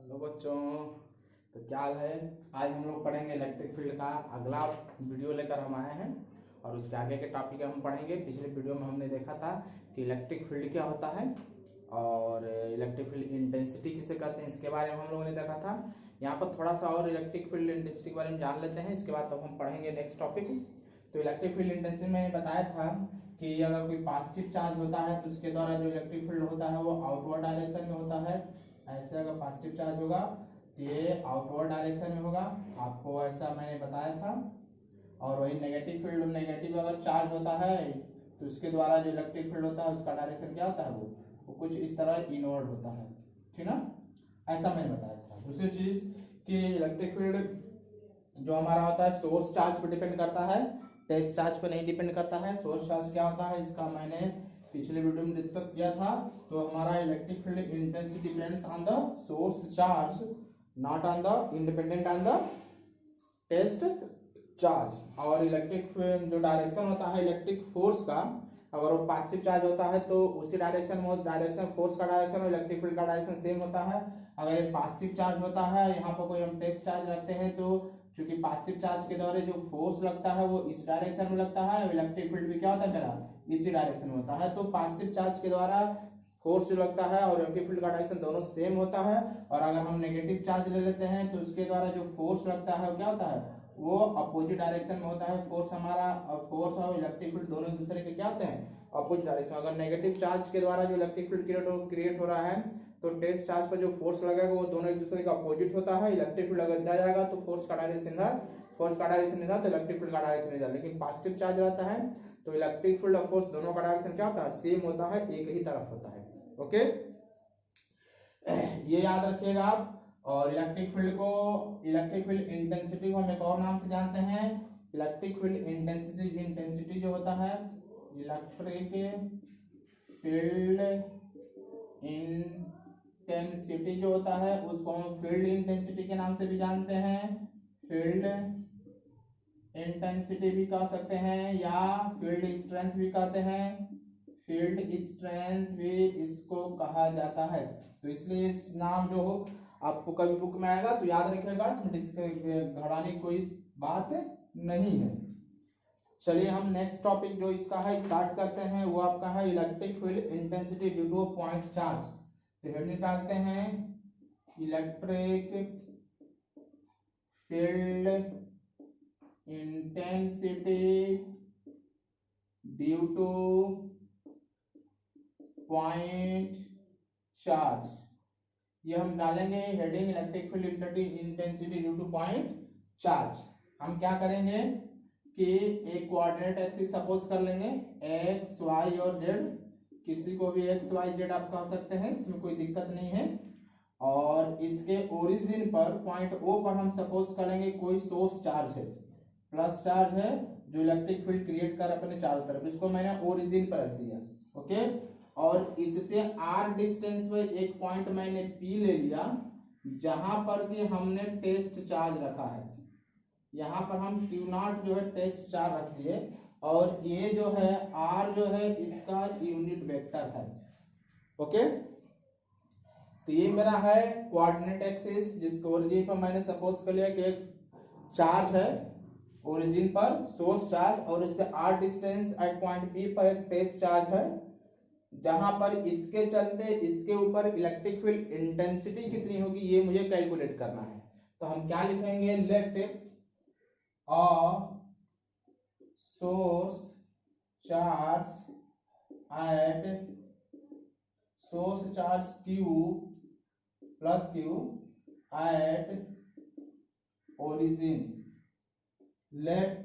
Hello बच्चों, तो क्या हाल है। आज हम लोग पढ़ेंगे इलेक्ट्रिक फील्ड का अगला वीडियो लेकर हम आए हैं और उसके आगे के टॉपिक हम पढ़ेंगे। पिछले वीडियो में हमने देखा था कि इलेक्ट्रिक फील्ड क्या होता है और इलेक्ट्रिक फील्ड इंटेंसिटी किसे कहते हैं, इसके बारे में हम लोगों ने देखा था। यहाँ पर थोड़ा सा और इलेक्ट्रिक फील्ड इंटेंसिटी के बारे में जान लेते हैं, इसके बाद तब हम पढ़ेंगे नेक्स्ट टॉपिक। तो इलेक्ट्रिक फील्ड इंटेंसिटी मैंने बताया था कि अगर कोई पॉजिटिव चार्ज होता है तो उसके द्वारा जो इलेक्ट्रिक फील्ड होता है वो आउटवर्ड डायरेक्शन में होता है। ऐसे अगर पॉजिटिव चार्ज होगा तो ये आउटवर्ड डायरेक्शन में होगा, आपको ऐसा मैंने बताया था। और वही नेगेटिव फील्ड, नेगेटिव अगर चार्ज होता है तो उसके द्वारा जो इलेक्ट्रिक फील्ड होता है उसका डायरेक्शन क्या होता है, वो कुछ इस तरह इनवर्ड होता है, ठीक ना। ऐसा मैंने बताया था। दूसरी चीज कि इलेक्ट्रिक फील्ड जो हमारा होता है सोर्स चार्ज पर डिपेंड करता है, टेस्ट चार्ज पर नहीं डिपेंड करता है। सोर्स चार्ज क्या होता है इसका मैंने पिछले वीडियो में डिस्कस किया था। तो हमारा electric field intensity depends on the source charge, not on the independent on the test charge. और इलेक्ट्रिक जो डायरेक्शन होता है इलेक्ट्रिक फोर्स का, अगर वो पॉजिटिव चार्ज होता है तो उसी डायरेक्शन में डायरेक्शन फोर्स का डायरेक्शन और इलेक्ट्रिक फील्ड का डायरेक्शन सेम होता है। अगर एक पॉजिटिव चार्ज होता है, यहाँ पर कोई हम टेस्ट चार्ज रखते हैं तो चूंकि पॉजिटिव चार्ज के द्वारा जो फोर्स लगता है वो इस डायरेक्शन में लगता है और इलेक्ट्रिक फील्ड भी क्या होता है मेरा इसी डायरेक्शन में होता है। तो पॉजिटिव चार्ज के द्वारा फोर्स जो लगता है और इलेक्ट्रिक फील्ड का डायरेक्शन दोनों सेम होता है। और अगर हम नेगेटिव चार्ज ले लेते हैं तो उसके द्वारा जो फोर्स लगता है वो क्या होता है, वो अपोजिट डायरेक्शन में होता है। फोर्स हमारा फोर्स और इलेक्ट्रिक फील्ड दोनों एक दूसरे के क्या होते हैं, अपोजिट डायरेक्शन। अगर नेगेटिव चार्ज के द्वारा जो इलेक्ट्रिक फील्ड क्रिएट हो रहा है तो टेस्ट चार्ज पर जो फोर्स लगेगा वो दोनों एक दूसरे का अपोजिट होता है। इलेक्ट्रिक फील्ड अगर दिया जाएगा तो फोर्स का डायरेक्शन इधर, फोर्स का डायरेक्शन इधर, तो इलेक्ट्रिक फील्ड का डायरेक्शन इधर। लेकिन पॉजिटिव चार्ज रहता है तो इलेक्ट्रिक फील्ड और फोर्स दोनों का डायरेक्शन क्या होता है, सेम होता है, एक ही तरफ होता है। ओके, ये याद रखिएगा आप। और इलेक्ट्रिक फील्ड इंटेंसिटी को हम एक और नाम से जानते हैं, इलेक्ट्रिक फील्ड इंटेंसिटी जो होता है, इलेक्ट्रिक फील्ड इंटेंसिटी जो होता है उसको हम फील्ड इंटेंसिटी के नाम से भी जानते हैं, फील्ड इंटेंसिटी भी कह सकते हैं या फील्ड स्ट्रेंथ भी कहते हैं, फील्ड स्ट्रेंथ भी इसको कहा जाता है। तो इसलिए इस नाम जो आपको कभी बुक में आएगा तो याद रखिएगा, इसमें घबराने की कोई बात नहीं है। चलिए हम नेक्स्ट टॉपिक जो इसका है स्टार्ट करते हैं, वो आपका है electric field intensity due two point charge. तो हम निकालते हैं electric field intensity due two point charge. ये हम डालेंगे heading electric field intensity due two point charge. हम क्या करेंगे कि एक कोऑर्डिनेट एक्सिस सपोज कर लेंगे, एक्स वाई और जेड, किसी को भी एक्स वाई जेड आप कह सकते हैं, इसमें कोई दिक्कत नहीं है। और इसके ओरिजिन पर पॉइंट ओ पर हम सपोज करेंगे कोई सोर्स चार्ज है, प्लस चार्ज है जो इलेक्ट्रिक फील्ड क्रिएट कर अपने चारों तरफ, इसको मैंने ओरिजिन पर रख दिया। ओके, और इससे आर डिस्टेंस में एक पॉइंट मैंने पी ले लिया जहां पर कि हमने टेस्ट चार्ज रखा है। यहाँ पर हम क्यू नॉट जो है टेस्ट चार्ज रख दिए और ये जो है आर जो है इसका यूनिट वेक्टर है। ओके, तो ये मेरा है कोऑर्डिनेट एक्सिस जिसको ओरिजिन पर मैंने सपोज कर लिया कि एक चार्ज है ओरिजिन पर सोर्स चार्ज, और इससे R distance at point P पर एक टेस्ट चार्ज है जहां पर इसके चलते इसके ऊपर इलेक्ट्रिक फील्ड इंटेंसिटी कितनी होगी ये मुझे कैलकुलेट करना है। तो हम क्या लिखेंगे, let source charge at source charge Q plus Q at origin, let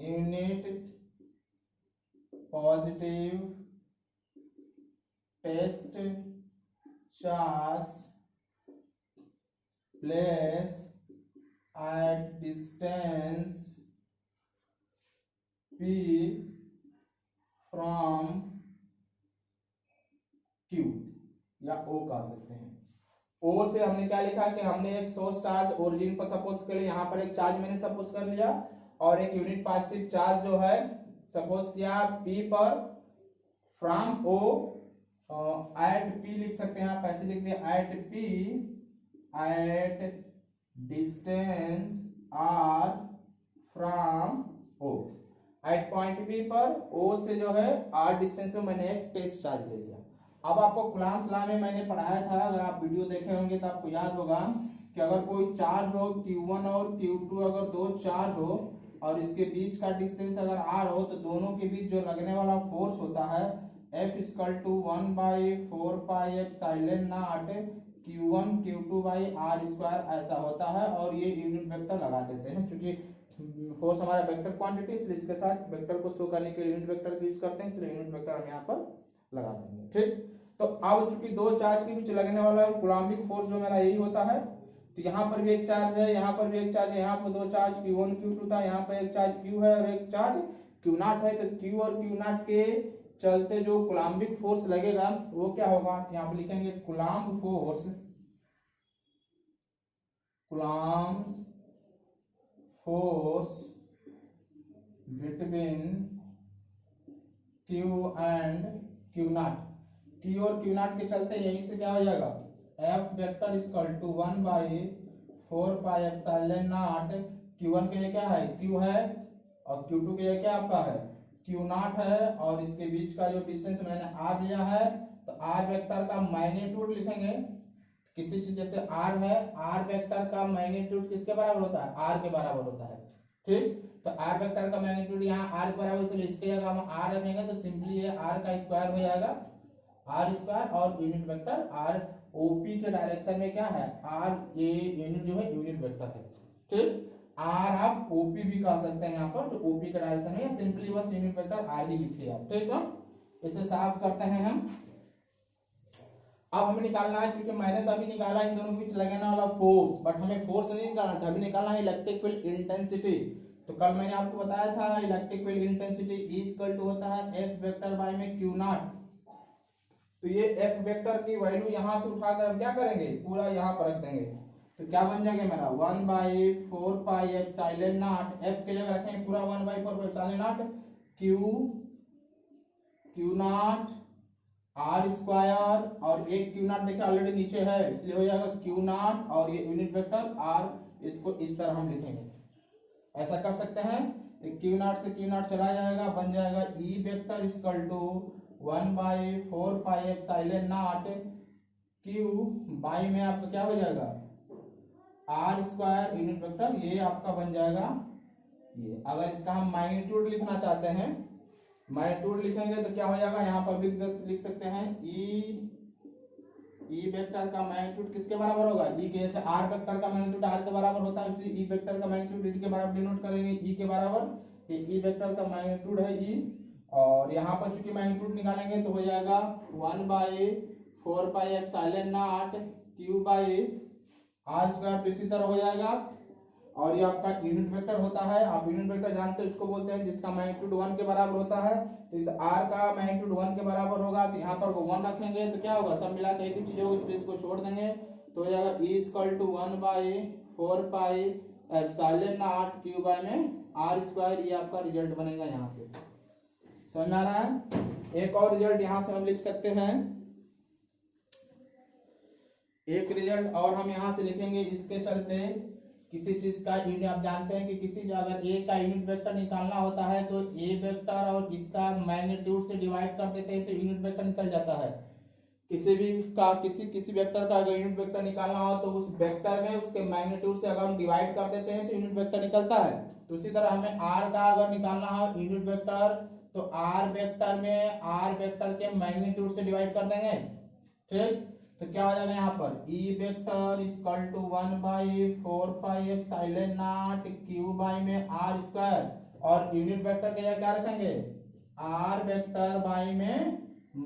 unit positive test charge place at distance p from q या o कह सकते हैं। o से हमने क्या लिखा कि हमने एक सोर्स चार्ज ओरिजिन पर सपोज कर लिया, यहाँ पर एक चार्ज मैंने सपोज कर लिया और एक यूनिट पॉजिटिव चार्ज जो है सपोज किया p पर फ्रॉम o एट पी लिख सकते हैं आप, ऐसे लिख दिए at P, at distance R from O, at point B पर ओ से जो है आर डिस्टेंस में मैंने एक टेस्ट चार्ज ले लिया। अब आपको कूलम्ब्स लॉ में मैंने पढ़ाया था, अगर आप वीडियो देखे होंगे तो आपको याद होगा कि अगर कोई चार्ज हो Q1 और Q2, अगर दो चार्ज हो और इसके बीच का डिस्टेंस अगर r हो, तो दोनों के बीच जो लगने वाला फोर्स होता है F = 1/4πε0 Q1 Q2 r², ऐसा होता है। और ये यूनिट वेक्टर लगा देते हैं, क्योंकि फोर्स हमारा वेक्टर क्वांटिटी, इसलिए इसके साथ वेक्टर को शो करने के लिए यूनिट वेक्टर यूज करते हैं, इसलिए यूनिट वेक्टर हम यहाँ पर लगा देंगे। ठीक, तो अब चूंकि दो चार्ज के बीच लगने वाला कूलम्बिक फोर्स जो मेरा यही होता है, तो यहाँ पर भी एक चार्ज है, यहाँ पर भी एक चार्ज है, यहाँ पर दो चार्ज Q1 Q2 था, यहाँ पर एक चार्ज Q है और एक चार्ज Q0 है। तो Q और Q0 के चलते जो कूलम्बिक फोर्स लगेगा वो क्या होगा, तो यहाँ पर लिखेंगे coulomb force, coulomb force between Q and Q0। Q और Q0 के चलते यहीं से क्या हो जाएगा, F वेक्टर = 1/4πε0। Q1 के लिए क्या है, Q है, और Q2 के लिए क्या आपका है, Q0 है, और इसके बीच का जो डिस्टेंस मैंने R लिया है, तो R वेक्टर का मैग्नीट्यूड लिखेंगे। किसी चीज जैसे R है, R वेक्टर का मैग्नीट्यूड किसके बराबर होता है, R के बराबर होता है। ठीक, तो R वेक्टर का मैग्नीट्यूड यहाँ R के बराबर, इसलिए इसके जगह हम R रखेंगे तो सिंपली ये R का स्क्वायर हो जाएगा, R², और यूनिट वेक्टर R OP के डायरेक्शन में क्या है, R, ये यूनिट जो है यूनिट वेक्टर है। ठीक, R ऑफ OP भी कह सकते हैं यहाँ पर, जो OP के डायरेक्शन में, या सिंपली बस यूनिट वेक्टर R ही लिखिए आप। ठीक है, इसे साफ करते हैं हम। अब हमें निकालना है, क्योंकि मैंने तो अभी निकाला इन दोनों के बीच लगने वाला फोर्स, बट हमें फोर्स नहीं निकालना था, अभी निकालना है इलेक्ट्रिक फील्ड इंटेंसिटी। तो कल मैंने आपको बताया था इलेक्ट्रिक फील्ड इंटेंसिटी E होता है F वेक्टर बाय में Q0। तो ये F वेक्टर की वैल्यू यहाँ से उठाकर हम क्या करेंगे, पूरा यहाँ पर रख देंगे, तो क्या बन जाएगा मेरा 1/4πε0। F के जगह रखेंगे पूरा 1/4πε0 Q0 r², और एक Q0 देखिए ऑलरेडी नीचे है, इसलिए हो जाएगा Q0, और ये यूनिट वेक्टर R, इसको इस तरह हम लिखेंगे, ऐसा कर सकते हैं। तो Q0 से Q0 चला जाएगा, बन जाएगा E वेक्टर = 1/4πε0 Q बाई में आपका क्या हो जाएगा, R² यूनिट वेक्टर, ये आपका बन जाएगा ये। अगर इसका हम मैग्नीट्यूड लिखना चाहते हैं, मैग्नीट्यूड लिखेंगे तो क्या हो जाएगा, यहाँ पर लिख सकते हैं E वेक्टर का मैग्नीट्यूड किसके बराबर होगा, E के, जैसे R वेक्टर का मैग्नीट्यूड R के बराबर होता है, इसलिए E वेक्टर का मैग्नीट्यूड E के बराबर डिनोट करेंगे, E के बराबर, ये E वेक्टर का मैग्नीट्यूड है E, और यहाँ पर चूंकि मैग्नीट्यूड निकालेंगे तो हो जाएगा 1/4πε0 Q बाई R², तो इसी तरह हो जाएगा। और ये आपका यूनिट वेक्टर होता है, आप यूनिट वेक्टर जानते हैं, इसको बोलते हैं जिसका मैग्नीट्यूड 1 के बराबर होता है। तो इस R का मैग्नीट्यूड 1 के बराबर होगा, तो यहाँ पर 1 रखेंगे तो क्या होगा, सब मिला के एक ही चीज होगी, इसलिए इसको छोड़ देंगे, तो हो जाएगा E = 1/4πε0 Q बाई में R²। ये आपका रिजल्ट बनेगा यहाँ से, समझ में आ रहा है। एक और रिजल्ट यहाँ से हम लिख सकते हैं, एक रिजल्ट और हम यहाँ से लिखेंगे, इसके चलते किसी चीज का यूनिट, आप जानते हैं कि किसी अगर ए का यूनिट वेक्टर निकालना होता है तो ए वेक्टर और इसका मैग्नीट्यूड से डिवाइड कर देते हैं तो यूनिट वेक्टर निकल जाता है। किसी भी का किसी वेक्टर का अगर यूनिट वेक्टर निकालना हो तो उस वेक्टर में उसके मैग्नीट्यूड से अगर हम डिवाइड कर देते हैं तो यूनिट वेक्टर निकलता है। तो उसी तरह हमें आर का अगर निकालना हो यूनिट वेक्टर, तो आर वेक्टर में आर वेक्टर के मैग्नीट्यूड से डिवाइड कर देंगे। ठीक, तो क्या हो जाएगा यहाँ पर E वेक्टर = 1/4πε0 Q बाई में R², और यूनिट वेक्टर के क्या रखेंगे, R वेक्टर बाई में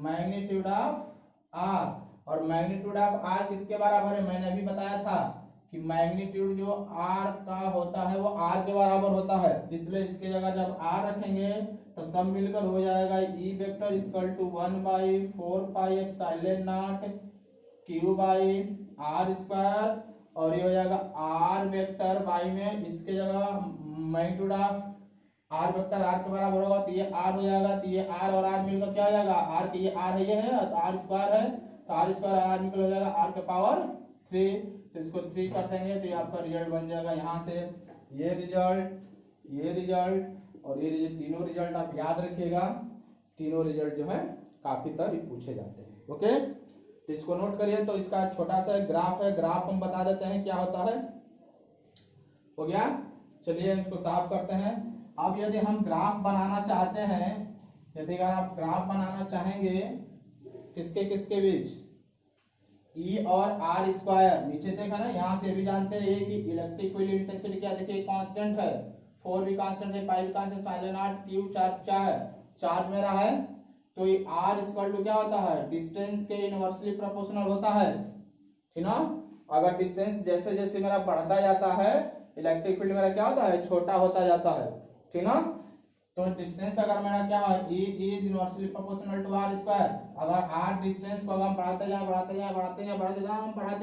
मैग्नीट्यूड ऑफ R, और मैग्नीट्यूड ऑफ R किसके बराबर है, मैंने अभी बताया था कि मैग्नीट्यूड जो R का होता है वो R के बराबर होता है, इसलिए इसके जगह जब R रखेंगे तो सब मिलकर हो जाएगा E vector = 1/4πε0 Q by R², और ये हो जाएगा R वेक्टर बाई में इसके जगह magnitude of R vector R के बराबर होगा तो ये आर हो जाएगा, तो ये आर और आर मिलकर क्या हो जाएगा, आर के ये आर है, ये है तो आर स्क्वायर है, तो आर स्क्वायर आर निकल हो जाएगा आर के पावर 3, तो इसको 3 कर देंगे तो ये आपका रिजल्ट बन जाएगा। यहाँ से ये रिजल्ट और ये रिजल्ट, तीनों रिजल्ट आप याद रखिएगा, तीनों रिजल्ट जो है काफी तरह पूछे जाते हैं। ओके, तो इसको नोट करिए। तो इसका छोटा सा ग्राफ है, ग्राफ हम बता देते हैं क्या होता है। हो गया, चलिए इसको साफ करते हैं। अब यदि हम ग्राफ बनाना चाहते हैं, यदि अगर आप ग्राफ बनाना चाहेंगे किसके किसके बीच, ई और आर स्क्वायर, नीचे देखा ना, यहाँ से भी जानते हैं कि इलेक्ट्रिक फील्ड इंटेंसिटी क्या, देखिए कांस्टेंट है, 4 भी कांस्टेंट है, 5 भी constant, final not Q charge मेरा है, तो ये आर इक्वल टू क्या होता है, डिस्टेंस के इनवर्सली प्रोपोर्शनल होता है, ठीक ना। अगर डिस्टेंस जैसे जैसे मेरा बढ़ता जाता है, इलेक्ट्रिक फील्ड मेरा क्या होता है, छोटा होता जाता है, ठीक ना। तो डिस्टेंस अगर मेरा क्या है, E is inversely proportional to R square, अगर आर डिस्टेंस को अगर हम बढ़ाते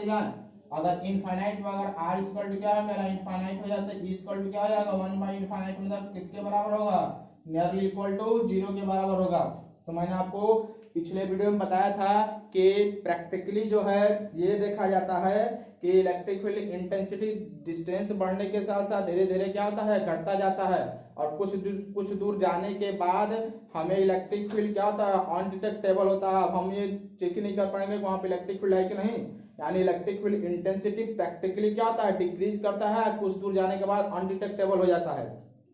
जाए, अगर इनफाइनाइट में अगर आर इक्वल टू क्या है मेरा, इनफाइनाइट हो जाता है, E इक्वल टू क्या हो जाएगा 1/इनफाइनाइट, मतलब किसके बराबर होगा, नियरली इक्वल टू 0 के बराबर होगा। तो मैंने आपको पिछले वीडियो में बताया था कि प्रैक्टिकली जो है ये देखा जाता है कि इलेक्ट्रिक फील्ड इंटेंसिटी डिस्टेंस बढ़ने के साथ साथ धीरे धीरे क्या होता है, घटता जाता है, और कुछ दूर जाने के बाद हमें इलेक्ट्रिक फील्ड क्या होता है, अनडिटेक्टेबल होता है। अब हम ये चेक नहीं कर पाएंगे वहां पे इलेक्ट्रिक फील्ड है कि नहीं, यानी इलेक्ट्रिक फील्ड इंटेंसिटी प्रैक्टिकली क्या होता है, डिक्रीज करता है, कुछ दूर जाने के बाद अनडिटेक्टेबल हो जाता है,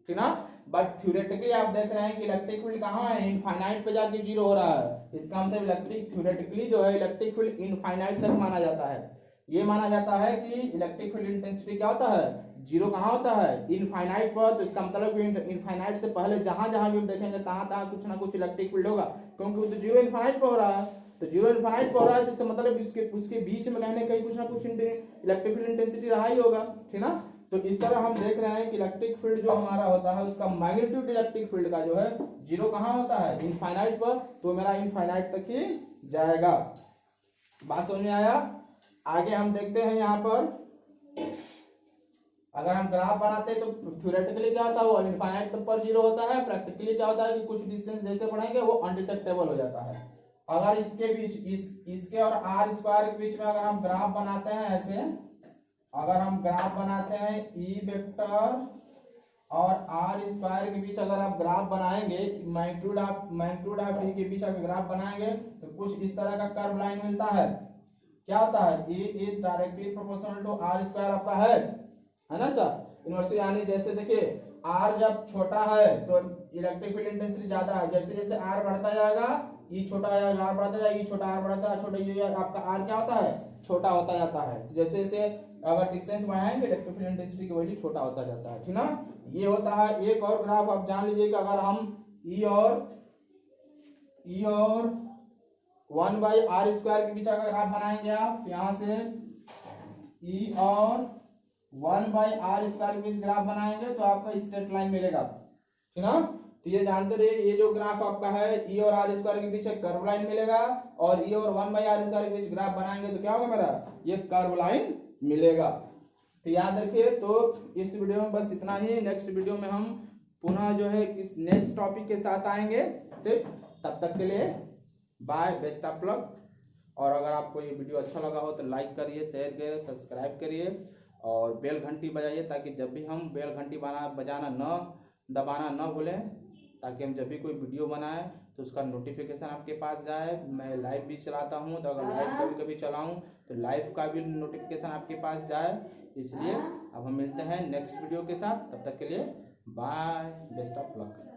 ठीक ना। बट थ्योरेटिकली आप देख रहे हैं कि इलेक्ट्रिक फील्ड कहाँ है, इनफाइनाइट पे जाके 0 हो रहा है। इसका मतलब इलेक्ट्रिक थ्योरेटिकली जो है इलेक्ट्रिक फील्ड इनफाइनाइट तक माना जाता है। ये माना जाता है कि इलेक्ट्रिक फील्ड इंटेंसिटी क्या होता है, 0 कहाँ होता है, इनफाइनाइट पर। तो इसका मतलब इनफाइनाइट से पहले जहां जहां भी हम देखेंगे तहां कुछ ना कुछ इलेक्ट्रिक फील्ड होगा, क्योंकि वो तो 0 इनफाइनाइट पर हो रहा है। तो 0 इनफाइनाइट पर हो रहा है, जिससे मतलब उसके बीच में कहीं ना कहीं कुछ ना कुछ इलेक्ट्रिक फील्ड इंटेंसिटी रहा ही होगा, ठीक ना। तो इस तरह हम देख रहे हैं कि इलेक्ट्रिक फील्ड जो हमारा होता है उसका मैग्नीट्यूड इलेक्ट्रिक फील्ड का जो है 0 कहाँ होता है, इनफाइनाइट पर। तो मेरा इनफाइनाइट तक ही जाएगा। बात समझ में आया। आगे हम देखते हैं यहाँ पर, अगर हम ग्राफ बनाते हैं तो थ्योरेटिकली क्या होता है, वो इनफाइनाइट तक पर 0 होता है, प्रैक्टिकली क्या होता है कि कुछ डिस्टेंस जैसे बढ़ेंगे वो अनडिटेक्टेबल हो जाता है। अगर इसके बीच इसके और आर स्क्वायर के बीच में अगर हम ग्राफ बनाते हैं ऐसे, अगर हम ग्राफ बनाते हैं ई वेक्टर और आर स्क्वायर के बीच अगर आप ग्राफ बनाएंगे, मैग्नीट्यूड ऑफ ई के बीच अगर ग्राफ बनाएंगे तो कुछ इस तरह का कर्व लाइन मिलता है। क्या होता है, E is directly proportional to R square आपका है ना सर, इनवर्सली। यानी जैसे देखिए आर जब छोटा है तो इलेक्ट्रिक फील्ड इंटेंसिटी ज्यादा है, जैसे जैसे आर बढ़ता जाएगा ई छोटा हो जाएगा, आर बढ़ता जाएगा ई छोटा, आर बढ़ता है छोटा, ये आपका आर क्या होता है, छोटा होता जाता है। जैसे जैसे अगर डिस्टेंस बढ़ाएंगे इलेक्ट्रिक फील्ड इंटेंसिटी की वैल्यू छोटा होता जाता है, ठीक ना। ये होता है। एक और ग्राफ आप जान लीजिए कि अगर हम ई और 1/r स्क्वायर के बीच अगर ग्राफ बनाएंगे, आप यहाँ से ई और 1/r स्क्वायर के बीच ग्राफ बनाएंगे तो आपका स्ट्रेट लाइन मिलेगा, ठीक ना। तो ये जानते रहिए, ये जो ग्राफ आपका है ई और आर स्क्वायर के बीच एक कर्व लाइन मिलेगा, और ई और 1/r स्क्वायर के बीच ग्राफ बनाएंगे तो क्या होगा मेरा, ये कर्व लाइन मिलेगा। तो याद रखिए। तो इस वीडियो में बस इतना ही। नेक्स्ट वीडियो में हम पुनः जो है इस नेक्स्ट टॉपिक के साथ आएंगे। ठीक, तब तक के लिए बाय, बेस्ट ऑफ लक। और अगर आपको ये वीडियो अच्छा लगा हो तो लाइक करिए, शेयर करिए, सब्सक्राइब करिए और बेल घंटी बजाइए, ताकि जब भी हम बेल घंटी दबाना न भूलें, ताकि हम जब भी कोई वीडियो बनाएं तो उसका नोटिफिकेशन आपके पास जाए। मैं लाइव भी चलाता हूं, तो अगर लाइव कभी कभी चलाऊं तो लाइव का भी नोटिफिकेशन आपके पास जाए। इसलिए अब हम मिलते हैं नेक्स्ट वीडियो के साथ, तब तक के लिए बाय, बेस्ट ऑफ लक।